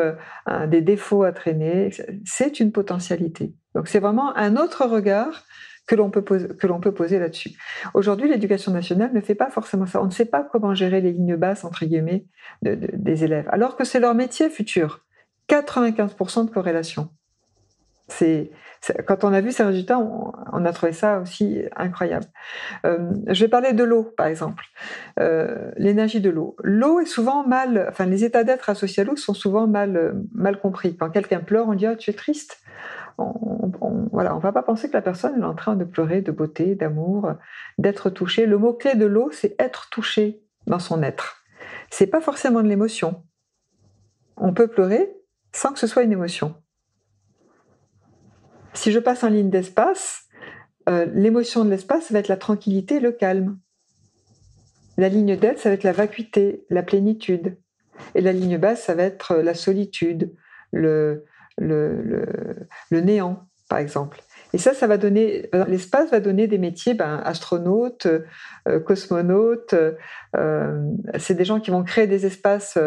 des défauts à traîner, c'est une potentialité. Donc c'est vraiment un autre regard que l'on peut poser là-dessus. Aujourd'hui, l'éducation nationale ne fait pas forcément ça. On ne sait pas comment gérer les lignes basses, entre guillemets, des élèves, alors que c'est leur métier futur. 95% de corrélation. Quand on a vu ces résultats, on a trouvé ça aussi incroyable. Je vais parler de l'eau, par exemple. L'énergie de l'eau. L'eau est souvent les états d'être associés à l'eau sont souvent mal compris. Quand quelqu'un pleure, on dit « Ah, tu es triste ». On va pas penser que la personne est en train de pleurer de beauté, d'amour, d'être touchée. Le mot-clé de l'eau, c'est être touché dans son être. C'est pas forcément de l'émotion. On peut pleurer sans que ce soit une émotion. Si je passe en ligne d'espace, l'émotion de l'espace, ça va être la tranquillité, le calme. La ligne d'être, ça va être la vacuité, la plénitude. Et la ligne basse, ça va être la solitude, le néant, par exemple. Et ça va donner, l'espace va donner des métiers, astronautes, cosmonautes, c'est des gens qui vont créer des espaces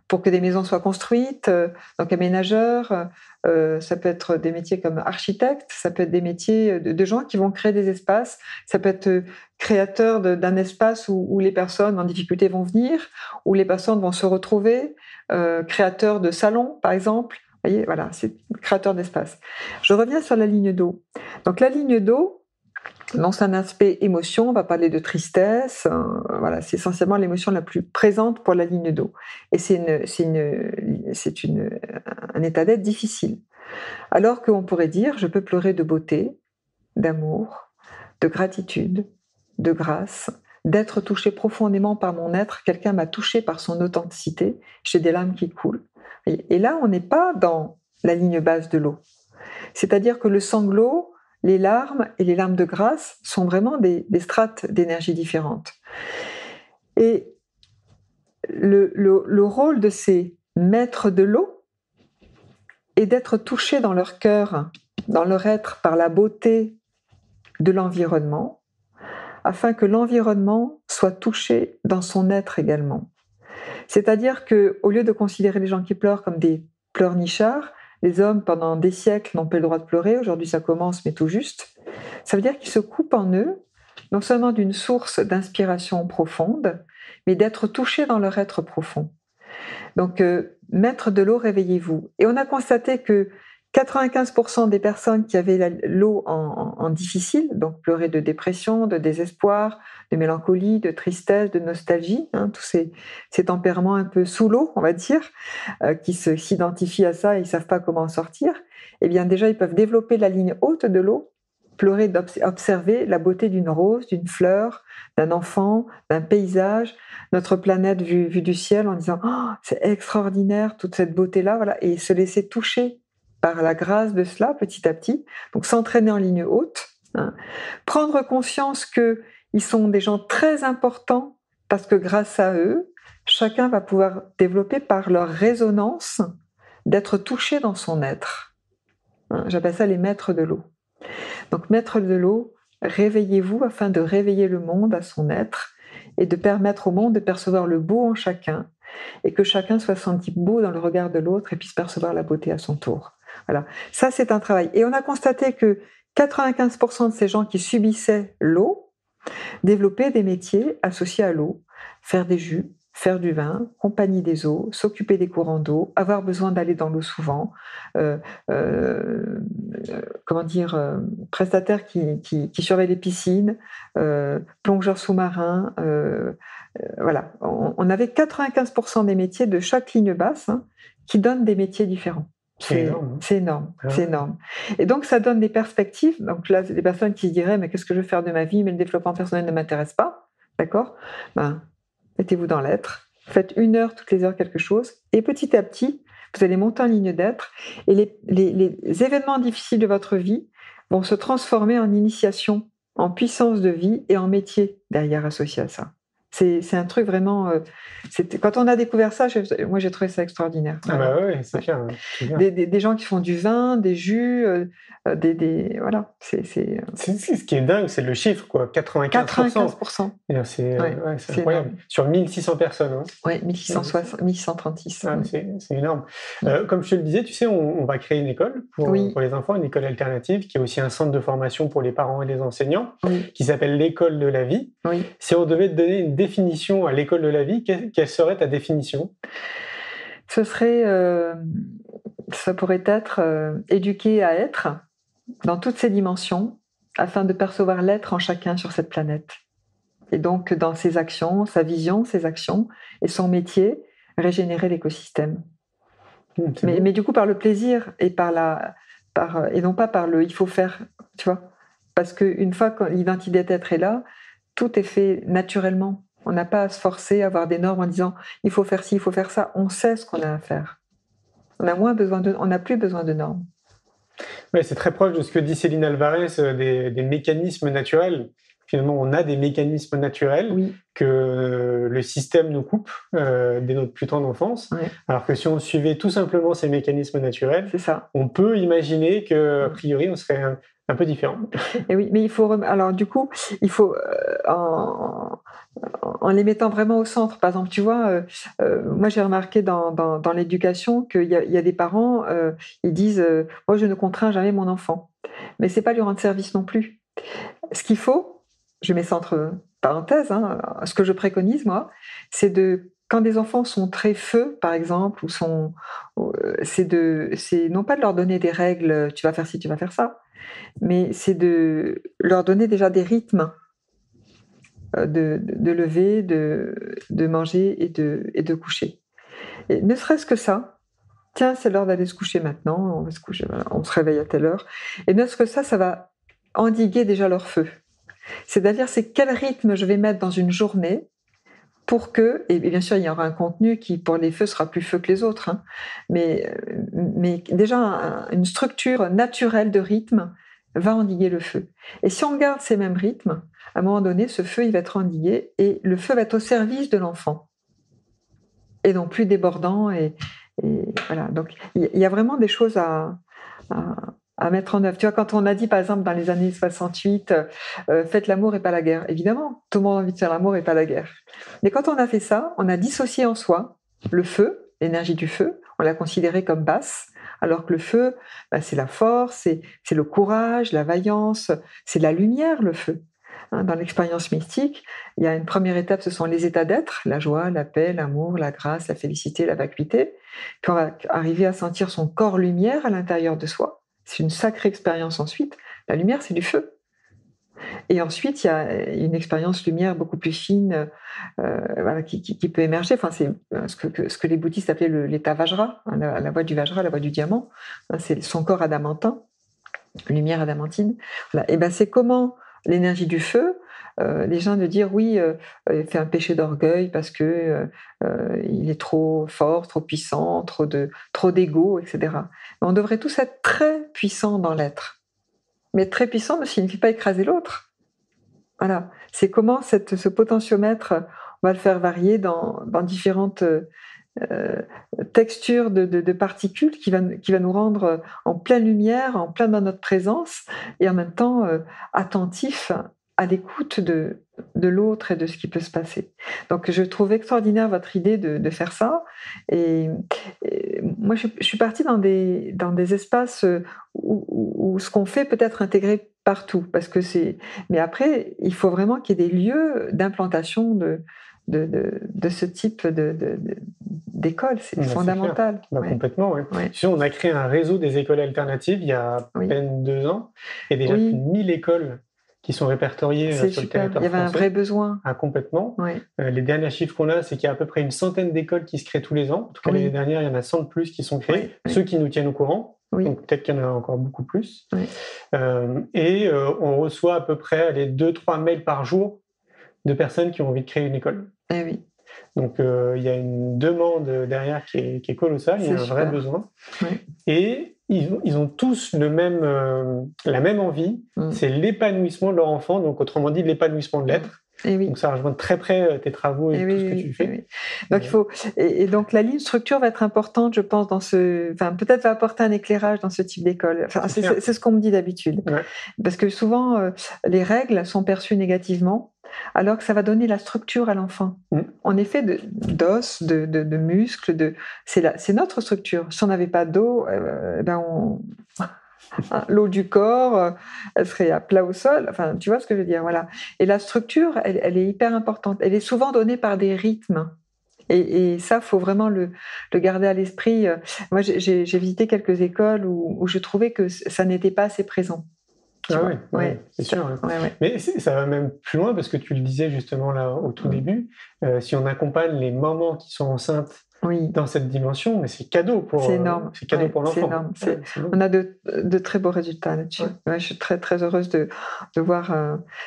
pour que des maisons soient construites, donc aménageurs, ça peut être des métiers comme architectes, ça peut être des métiers de gens qui vont créer des espaces, ça peut être créateur d'un espace où les personnes en difficulté vont venir, où les personnes vont se retrouver, créateur de salons, par exemple. Vous voyez, voilà, c'est créateur d'espace. Je reviens sur la ligne d'eau. Donc la ligne d'eau, dans un aspect émotion, on va parler de tristesse. Voilà, c'est essentiellement l'émotion la plus présente pour la ligne d'eau. Et c'est un état d'être difficile. Alors qu'on pourrait dire, je peux pleurer de beauté, d'amour, de gratitude, de grâce, d'être touché profondément par mon être. Quelqu'un m'a touché par son authenticité. J'ai des larmes qui coulent. Et là, on n'est pas dans la ligne basse de l'eau. C'est-à-dire que le sanglot, les larmes et les larmes de grâce sont vraiment des strates d'énergie différentes. Et le rôle de ces maîtres de l'eau et d'être touchés dans leur cœur, dans leur être, par la beauté de l'environnement, afin que l'environnement soit touché dans son être également. C'est-à-dire qu'au lieu de considérer les gens qui pleurent comme des pleurnichards, les hommes, pendant des siècles, n'ont pas le droit de pleurer, aujourd'hui ça commence, mais tout juste, ça veut dire qu'ils se coupent en eux, non seulement d'une source d'inspiration profonde, mais d'être touchés dans leur être profond. Donc, maître de l'eau, réveillez-vous. Et on a constaté que 95% des personnes qui avaient l'eau en difficile, donc pleuraient de dépression, de désespoir, de mélancolie, de tristesse, de nostalgie, tous ces tempéraments un peu sous l'eau, on va dire, qui s'identifient à ça et ils ne savent pas comment en sortir, eh bien déjà ils peuvent développer la ligne haute de l'eau, pleurer d'observer la beauté d'une rose, d'une fleur, d'un enfant, d'un paysage, notre planète vue du ciel en disant « Oh, c'est extraordinaire, toute cette beauté-là », voilà, et se laisser toucher par la grâce de cela, petit à petit, donc s'entraîner en ligne haute, prendre conscience qu'ils sont des gens très importants, parce que grâce à eux, chacun va pouvoir développer par leur résonance d'être touché dans son être. J'appelle ça les maîtres de l'eau. Donc maîtres de l'eau, réveillez-vous afin de réveiller le monde à son être et de permettre au monde de percevoir le beau en chacun et que chacun soit senti beau dans le regard de l'autre et puisse percevoir la beauté à son tour. Voilà, ça c'est un travail. Et on a constaté que 95% de ces gens qui subissaient l'eau développaient des métiers associés à l'eau, faire des jus, faire du vin, compagnie des eaux, s'occuper des courants d'eau, avoir besoin d'aller dans l'eau souvent, prestataires qui surveillent les piscines, plongeurs sous-marins, voilà. On avait 95% des métiers de chaque ligne basse qui donnent des métiers différents. C'est énorme. C'est énorme. Et donc, ça donne des perspectives. Donc là, c'est des personnes qui se diraient « Mais qu'est-ce que je veux faire de ma vie ? Mais le développement personnel ne m'intéresse pas. » D'accord ? Mettez-vous dans l'être. Faites 1 heure toutes les heures quelque chose. Et petit à petit, vous allez monter en ligne d'être. Et les événements difficiles de votre vie vont se transformer en initiation, en puissance de vie et en métier derrière associé à ça. C'est un truc vraiment... quand on a découvert ça, moi j'ai trouvé ça extraordinaire. Ah bah oui, c'est clair. Des gens qui font du vin, des jus, voilà. Ce qui est dingue, c'est le chiffre, quoi. 95%. C'est incroyable. Énorme. Sur 1600 personnes. Oui, 1636. C'est énorme. Comme je te le disais, tu sais, on va créer une école pour les enfants, une école alternative, qui est aussi un centre de formation pour les parents et les enseignants, qui s'appelle l'école de la vie. Oui. Si on devait te donner une définition à l'école de la vie, quelle serait ta définition ? Ça pourrait être éduquer à être dans toutes ses dimensions afin de percevoir l'être en chacun sur cette planète. Et donc, dans ses actions, sa vision, ses actions et son métier, régénérer l'écosystème. Mais du coup, par le plaisir et et non pas par le « il faut faire », tu vois. Parce qu'une fois que l'identité d'être est là, tout est fait naturellement. On n'a pas à se forcer à avoir des normes en disant « il faut faire ci, il faut faire ça ». On sait ce qu'on a à faire. On n'a plus besoin de normes. Ouais, c'est très proche de ce que dit Céline Alvarez, des mécanismes naturels. Finalement, on a des mécanismes naturels que le système nous coupe dès notre plus tendre enfance. Oui. Alors que si on suivait tout simplement ces mécanismes naturels, on peut imaginer qu'a priori, on serait un peu différent. Et oui, mais il faut... Alors du coup, il faut... en les mettant vraiment au centre. Par exemple, tu vois, moi j'ai remarqué dans l'éducation qu'il y a des parents, ils disent « moi je ne contrains jamais mon enfant ». Mais c'est pas lui rendre service non plus. Ce qu'il faut, je mets ça entre parenthèses, ce que je préconise moi, c'est quand des enfants sont très feux, par exemple, c'est non pas de leur donner des règles, tu vas faire ci, tu vas faire ça, mais c'est de leur donner déjà des rythmes de lever, de manger et de coucher. Et ne serait-ce que ça, tiens, c'est l'heure d'aller se coucher maintenant, on va se coucher, voilà, on se réveille à telle heure, et ne serait-ce que ça va endiguer déjà leur feu. C'est-à-dire, c'est quel rythme je vais mettre dans une journée pour que, et bien sûr, il y aura un contenu qui, pour les feux, sera plus feu que les autres, mais déjà, une structure naturelle de rythme va endiguer le feu. Et si on garde ces mêmes rythmes, à un moment donné, ce feu, il va être endigué et le feu va être au service de l'enfant et non plus débordant et Et voilà. Donc, il y a vraiment des choses à mettre en œuvre. Tu vois, quand on a dit, par exemple, dans les années 68, faites l'amour et pas la guerre. Évidemment, tout le monde a envie de faire l'amour et pas la guerre. Mais quand on a fait ça, on a dissocié en soi le feu, l'énergie du feu. On l'a considéré comme basse, alors que le feu, c'est la force, c'est le courage, la vaillance, c'est la lumière, le feu. Dans l'expérience mystique, il y a une première étape, ce sont les états d'être, la joie, la paix, l'amour, la grâce, la félicité, la vacuité. Puis on va arriver à sentir son corps lumière à l'intérieur de soi. C'est une sacrée expérience ensuite. La lumière, c'est du feu. Et ensuite, il y a une expérience lumière beaucoup plus fine qui peut émerger. Enfin, c'est ce que les bouddhistes appelaient l'état Vajra, la voie du Vajra, la voie du diamant. C'est son corps adamantin, lumière adamantine. Voilà. Et c'est comment l'énergie du feu, les gens de dire oui, il fait un péché d'orgueil parce que il est trop fort, trop puissant, trop d'ego, etc. Mais on devrait tous être très puissants dans l'être. Mais très puissant ne signifie pas écraser l'autre. Voilà. C'est comment ce potentiomètre, on va le faire varier dans différentes textures de particules qui va nous rendre en pleine lumière, en plein dans notre présence, et en même temps attentifs à l'écoute de l'autre et de ce qui peut se passer. Donc je trouve extraordinaire votre idée de faire ça. Et moi, je suis partie dans des espaces où ce qu'on fait peut être intégré partout, parce que mais après, il faut vraiment qu'il y ait des lieux d'implantation de ce type d'école. C'est fondamental. Complètement, oui. Ouais. Tu sais, on a créé un réseau des écoles alternatives il y a à peine 2 ans. Il y a déjà plus de 1000 écoles qui sont répertoriées sur le territoire français. Il y avait un vrai besoin. Complètement. Les derniers chiffres qu'on a, c'est qu'il y a à peu près une centaine d'écoles qui se créent tous les ans. En tout cas, l'année dernière, il y en a 100 de plus qui sont créées. Ceux qui nous tiennent au courant. Donc peut-être qu'il y en a encore beaucoup plus. On reçoit à peu près 2-3 mails par jour de personnes qui ont envie de créer une école. Donc il y a une demande derrière qui est colossale, il y a un vrai besoin. Et ils ont tous la même envie, c'est l'épanouissement de leur enfant, donc autrement dit l'épanouissement de l'être. Donc ça rejoint très près tes travaux et tout ce que tu fais. Donc il faut donc la ligne structure va être importante, je pense, peut-être va apporter un éclairage dans ce type d'école. C'est ce qu'on me dit d'habitude, parce que souvent les règles sont perçues négativement, alors que ça va donner la structure à l'enfant. On est fait d'os, de muscles, c'est notre structure. Si on n'avait pas d'eau, l'eau du corps, elle serait à plat au sol. Enfin, tu vois ce que je veux dire, voilà. Et la structure, elle est hyper importante. Elle est souvent donnée par des rythmes. Et ça, faut vraiment le garder à l'esprit. Moi, j'ai visité quelques écoles où je trouvais que ça n'était pas assez présent. C'est sûr. Mais ça va même plus loin parce que tu le disais justement là au tout début. Si on accompagne les mamans qui sont enceintes dans cette dimension, mais c'est cadeau pour l'enfant. C'est énorme. On a de très beaux résultats là-dessus. Je suis très très heureuse de voir.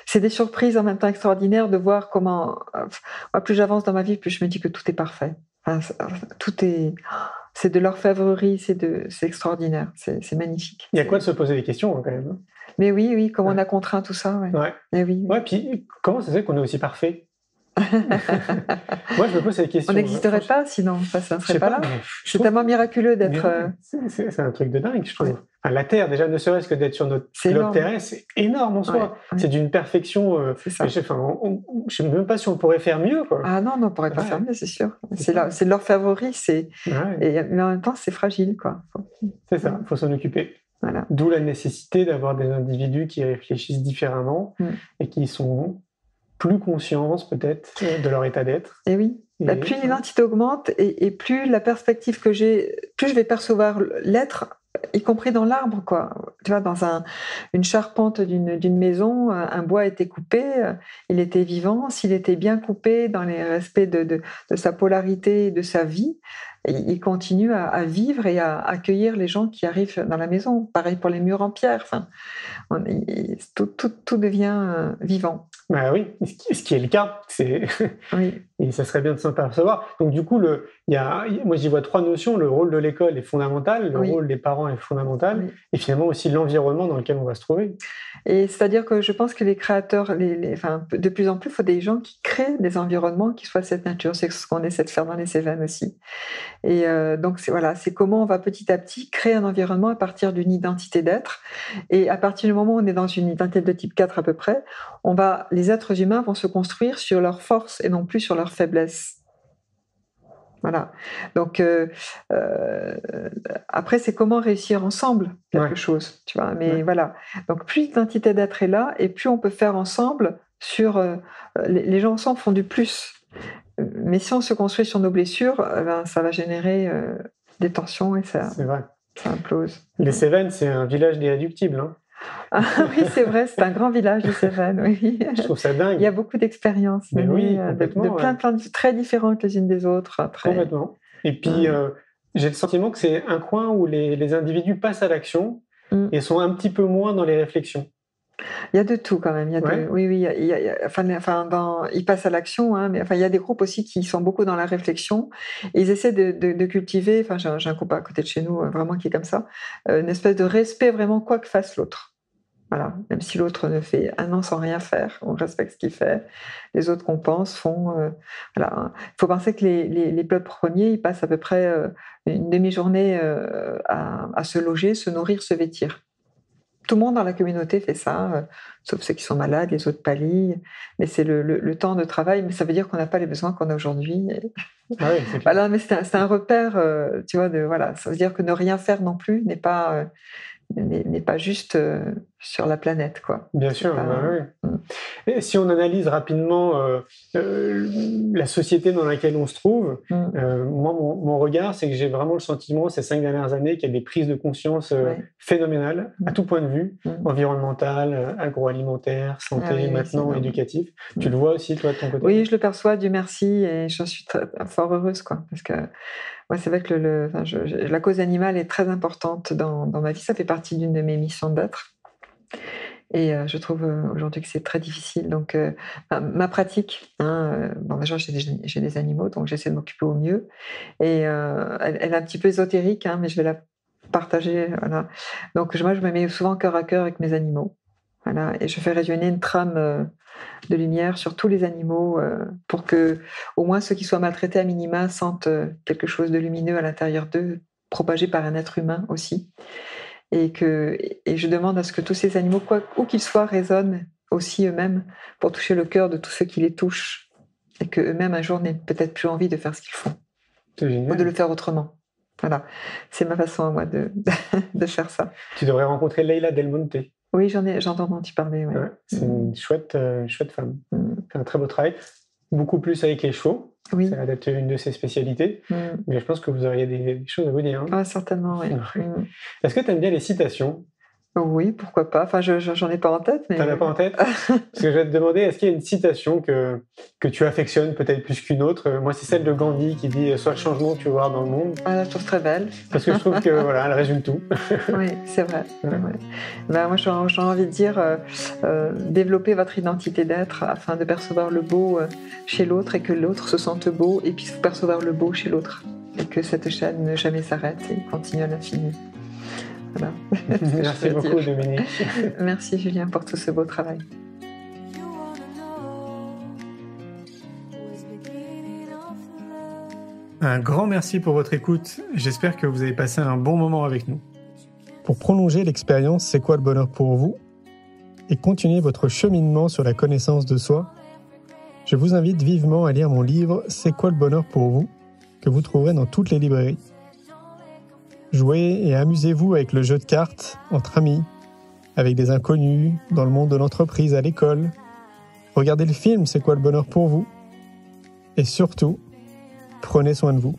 C'est des surprises en même temps extraordinaires de voir comment. Plus j'avance dans ma vie, plus je me dis que tout est parfait. C'est de l'orfèvrerie, c'est extraordinaire, c'est magnifique. Il y a quoi de se poser des questions quand même. Mais oui, comment on a contraint tout ça. Puis comment ça se fait qu'on est aussi parfait? Moi, je me pose cette question. On n'existerait pas sinon, ça ne serait pas là. C'est tellement miraculeux d'être. C'est un truc de dingue, je trouve. La Terre, déjà, ne serait-ce que d'être sur notre globe terrestre, c'est énorme en soi. C'est d'une perfection. Je ne sais même pas si on pourrait faire mieux. Ah non, on ne pourrait pas faire mieux, c'est sûr. C'est de l'orfèvrerie, mais en même temps, c'est fragile. C'est ça, il faut s'en occuper. Voilà. D'où la nécessité d'avoir des individus qui réfléchissent différemment et qui sont plus conscients peut-être de leur état d'être. Et oui. Plus l'identité augmente et plus la perspective que j'ai, plus je vais percevoir l'être, y compris dans l'arbre, quoi. Tu vois, dans une charpente d'une maison, un bois a été coupé, il était vivant. S'il était bien coupé dans les respects de sa polarité et de sa vie, il continue à vivre et à accueillir les gens qui arrivent dans la maison. Pareil pour les murs en pierre. Tout devient vivant. Oui, ce qui est le cas. Et ça serait bien de s'en percevoir. Donc du coup, moi j'y vois 3 notions. Le rôle de l'école est fondamental, le rôle des parents est fondamental, et finalement aussi l'environnement dans lequel on va se trouver. Et c'est-à-dire que je pense que les créateurs, de plus en plus, il faut des gens qui créent des environnements qui soient de cette nature. C'est ce qu'on essaie de faire dans les Cévennes aussi. Et donc, c'est comment on va petit à petit créer un environnement à partir d'une identité d'être. Et à partir du moment où on est dans une identité de type 4 à peu près, les êtres humains vont se construire sur leurs forces et non plus sur leurs faiblesses. Voilà. Donc, après, c'est comment réussir ensemble quelque chose, tu vois. Mais voilà. Donc, plus l'identité d'être est là, et plus on peut faire ensemble sur... les gens ensemble font du plus. Mais si on se construit sur nos blessures, ça va générer des tensions et ça implose. Les Cévennes, c'est un village d'irréductibles, hein. Ah oui, c'est vrai, c'est un grand village de Cévennes, oui. Je trouve ça dingue. Il y a beaucoup d'expériences, de plein de très différentes les unes des autres. Après. Complètement. Et puis, j'ai le sentiment que c'est un coin où les individus passent à l'action et sont un petit peu moins dans les réflexions. Il y a de tout quand même. Ils passent à l'action, hein, mais il y a des groupes aussi qui sont beaucoup dans la réflexion. Et ils essaient de cultiver. J'ai un groupe à côté de chez nous vraiment qui est comme ça, une espèce de respect vraiment quoi que fasse l'autre. Voilà, même si l'autre ne fait un an sans rien faire, on respecte ce qu'il fait. Les autres qu'on pense font. Il faut penser que les peuples premiers, ils passent à peu près une demi-journée à se loger, se nourrir, se vêtir. Tout le monde dans la communauté fait ça, sauf ceux qui sont malades, les autres pallient. Mais c'est le temps de travail, mais ça veut dire qu'on n'a pas les besoins qu'on a aujourd'hui. Ah oui, c'est voilà, mais c'est un repère, tu vois, ça veut dire que ne rien faire non plus n'est pas juste sur la planète, quoi. Bien sûr, oui. Et si on analyse rapidement la société dans laquelle on se trouve, moi, mon regard, c'est que j'ai vraiment le sentiment, ces 5 dernières années, qu'il y a des prises de conscience phénoménales, à tout point de vue, environnemental, agroalimentaire, santé, maintenant éducatif. Tu le vois aussi, toi, de ton côté? Oui, je le perçois, Dieu merci, et j'en suis fort heureuse, quoi, parce que c'est vrai que la cause animale est très importante dans ma vie. Ça fait partie d'une de mes missions d'être. Et je trouve aujourd'hui que c'est très difficile. Donc, ma pratique, déjà, j'ai des animaux, donc j'essaie de m'occuper au mieux. Et elle est un petit peu ésotérique, mais je vais la partager. Voilà. Donc, moi, je me mets souvent cœur à cœur avec mes animaux. Voilà, et je fais rayonner une trame de lumière sur tous les animaux pour que, au moins, ceux qui soient maltraités à minima sentent quelque chose de lumineux à l'intérieur d'eux, propagé par un être humain aussi. Et je demande à ce que tous ces animaux, où qu'ils soient, résonnent aussi eux-mêmes pour toucher le cœur de tous ceux qui les touchent, et qu'eux-mêmes, un jour, n'aient peut-être plus envie de faire ce qu'ils font, ou de le faire autrement. Voilà, c'est ma façon à moi de faire ça. Tu devrais rencontrer Leila Del Monte. Oui, j'en ai entendu parler. Ouais. C'est une chouette femme. C'est un très beau travail. Beaucoup plus avec les chevaux. Oui. Ça va être une de ses spécialités. Mais je pense que vous auriez des choses à vous dire. Ah, certainement, oui. Est-ce que tu aimes bien les citations? Oui, pourquoi pas. Enfin, j'en ai pas en tête. Mais... T'en as pas en tête? Parce que je vais te demander, est-ce qu'il y a une citation que tu affectionnes peut-être plus qu'une autre? Moi, c'est celle de Gandhi qui dit « Sois le changement que tu veux voir dans le monde ». Ah, je trouve très belle. Parce que je trouve que elle résume tout. Oui, c'est vrai. Ouais. Moi, j'ai envie de dire développer votre identité d'être afin de percevoir le beau chez l'autre et que l'autre se sente beau et puisse percevoir le beau chez l'autre. Et que cette chaîne ne jamais s'arrête et continue à l'infini. Voilà. Merci beaucoup, Dominique. Merci, Julien, pour tout ce beau travail. Un grand merci pour votre écoute. J'espère que vous avez passé un bon moment avec nous. Pour prolonger l'expérience C'est quoi le bonheur pour vous et continuer votre cheminement sur la connaissance de soi, je vous invite vivement à lire mon livre C'est quoi le bonheur pour vous, que vous trouverez dans toutes les librairies. Jouez et amusez-vous avec le jeu de cartes, entre amis, avec des inconnus, dans le monde de l'entreprise, à l'école. Regardez le film C'est quoi le bonheur pour vous. Et surtout, prenez soin de vous.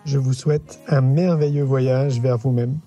Je vous souhaite un merveilleux voyage vers vous-même.